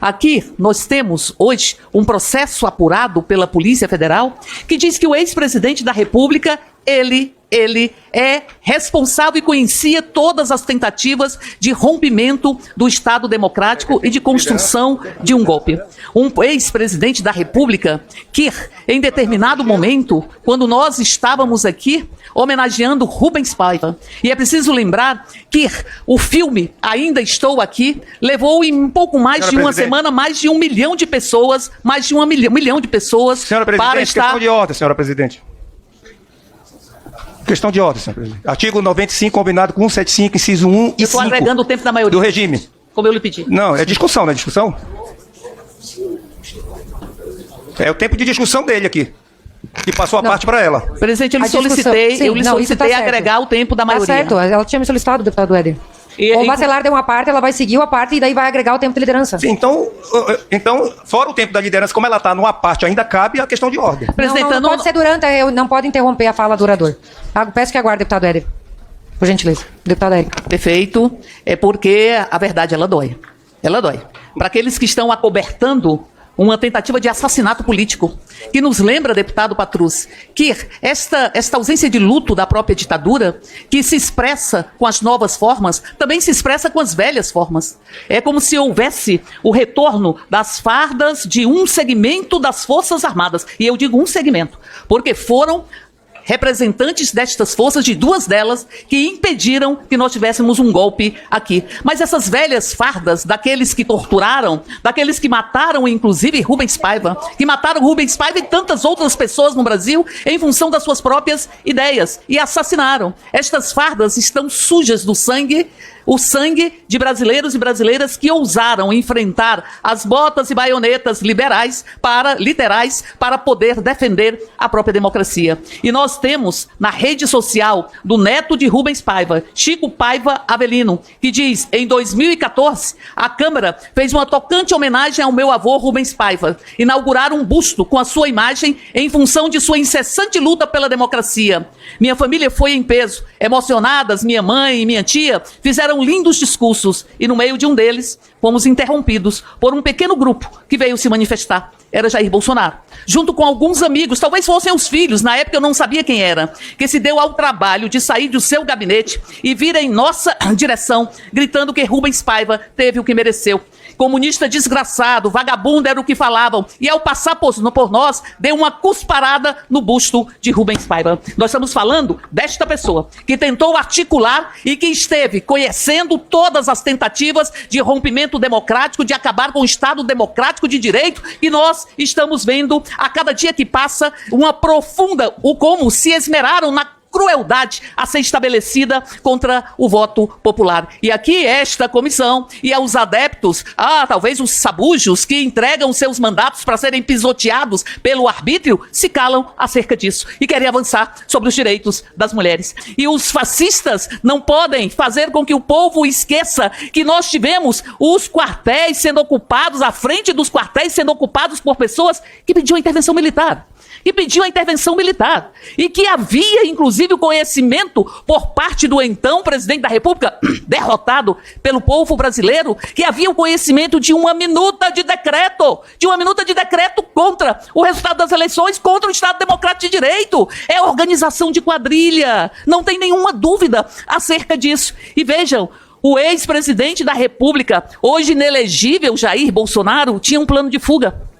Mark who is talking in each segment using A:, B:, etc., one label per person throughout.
A: Aqui nós temos hoje um processo apurado pela Polícia Federal que diz que o ex-presidente da República, ele é responsável e conhecia todas as tentativas de rompimento do Estado democrático e de construção de um golpe. Um ex-presidente da República que, em determinado momento, quando nós estávamos aqui homenageando Rubens Paiva, e é preciso lembrar que o filme Ainda Estou Aqui levou em um pouco mais de uma semana mais de 1 milhão de pessoas, milhão de pessoas
B: senhora presidente,
A: para estar...
B: Questão de ordem, senhora presidente. Questão de ordem, senhor presidente. Artigo 95, combinado com 175, inciso 1 e 5.
A: Eu estou agregando o tempo da maioria.
B: Do regime.
A: Como eu lhe pedi.
B: Não, é discussão, não é discussão? É o tempo de discussão dele aqui. E passou a parte para ela.
A: Presidente, eu lhe solicitei agregar o tempo da maioria.
C: Tá certo, ela tinha me solicitado, deputado Éder. O Bacelar deu uma parte, ela vai seguir a parte e daí vai agregar o tempo de liderança.
B: Sim, então, fora o tempo da liderança, como ela está numa parte, ainda cabe a questão de ordem.
C: Presidente, não pode ser durante, não pode interromper a fala do orador. Peço que aguarde, deputado Éder. Por gentileza. Deputado Éder.
A: Perfeito. É porque a verdade, ela dói. Ela dói. Para aqueles que estão acobertando uma tentativa de assassinato político, que nos lembra, deputado Patrus, que esta ausência de luto da própria ditadura, que se expressa com as novas formas, também se expressa com as velhas formas. É como se houvesse o retorno das fardas de um segmento das Forças Armadas. E eu digo um segmento, porque foram representantes destas forças, de duas delas, que impediram que nós tivéssemos um golpe aqui. Mas essas velhas fardas daqueles que torturaram, daqueles que mataram, inclusive, Rubens Paiva, que mataram Rubens Paiva e tantas outras pessoas no Brasil em função das suas próprias ideias, e assassinaram. Estas fardas estão sujas do sangue, o sangue de brasileiros e brasileiras que ousaram enfrentar as botas e baionetas literais para poder defender a própria democracia. E nós temos na rede social do neto de Rubens Paiva, Chico Paiva Avelino, que diz: em 2014, a Câmara fez uma tocante homenagem ao meu avô Rubens Paiva, inauguraram um busto com a sua imagem em função de sua incessante luta pela democracia. Minha família foi em peso, emocionadas, minha mãe e minha tia fizeram lindos discursos e no meio de um deles fomos interrompidos por um pequeno grupo que veio se manifestar. Era Jair Bolsonaro, junto com alguns amigos, talvez fossem os filhos, na época eu não sabia quem era, que se deu ao trabalho de sair do seu gabinete e vir em nossa direção, gritando que Rubens Paiva teve o que mereceu. Comunista desgraçado, vagabundo era o que falavam, e ao passar por nós, deu uma cusparada no busto de Rubens Paiva. Nós estamos falando desta pessoa que tentou articular e que esteve conhecendo todas as tentativas de rompimento democrático, de acabar com o Estado democrático de direito, e nós estamos vendo a cada dia que passa uma profunda, como se esmeraram na crueldade a ser estabelecida contra o voto popular. E aqui esta comissão e aos adeptos, talvez os sabujos que entregam seus mandatos para serem pisoteados pelo arbítrio, se calam acerca disso e querem avançar sobre os direitos das mulheres. E os fascistas não podem fazer com que o povo esqueça que nós tivemos os quartéis sendo ocupados, à frente dos quartéis sendo ocupados por pessoas que pediam intervenção militar. E que havia, inclusive, o conhecimento por parte do então presidente da República, derrotado pelo povo brasileiro, que havia o conhecimento de uma minuta de decreto contra o resultado das eleições, contra o Estado Democrático de Direito. É organização de quadrilha, não tem nenhuma dúvida acerca disso. E vejam, o ex-presidente da República, hoje inelegível, Jair Bolsonaro, tinha um plano de fuga.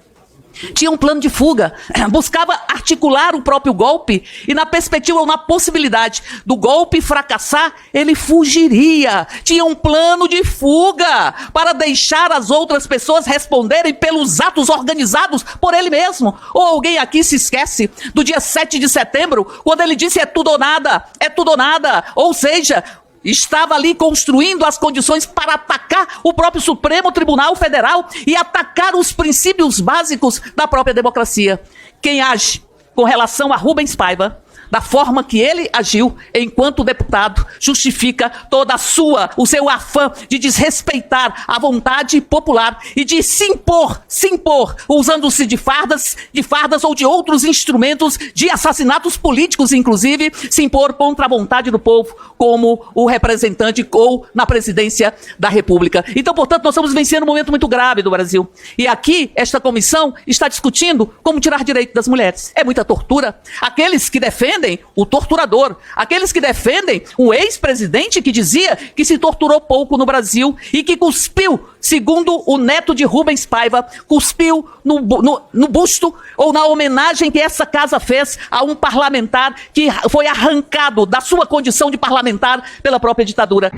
A: Buscava articular o próprio golpe e na perspectiva ou na possibilidade do golpe fracassar, ele fugiria. Tinha um plano de fuga para deixar as outras pessoas responderem pelos atos organizados por ele mesmo. Ou alguém aqui se esquece do dia 7 de setembro, quando ele disse é tudo ou nada. Ou seja, estava ali construindo as condições para atacar o próprio Supremo Tribunal Federal e atacar os princípios básicos da própria democracia. Quem age com relação a Rubens Paiva da forma que ele agiu enquanto deputado, justifica o seu afã de desrespeitar a vontade popular e de se impor, usando-se de fardas ou de outros instrumentos de assassinatos políticos, inclusive, se impor contra a vontade do povo como o representante ou na presidência da República. Então, portanto, nós estamos vencendo um momento muito grave do Brasil. E aqui, esta comissão está discutindo como tirar direito das mulheres. É muita tortura. Aqueles que defendem o torturador, aqueles que defendem o ex-presidente que dizia que se torturou pouco no Brasil e que cuspiu, segundo o neto de Rubens Paiva, cuspiu no busto ou na homenagem que essa casa fez a um parlamentar que foi arrancado da sua condição de parlamentar pela própria ditadura.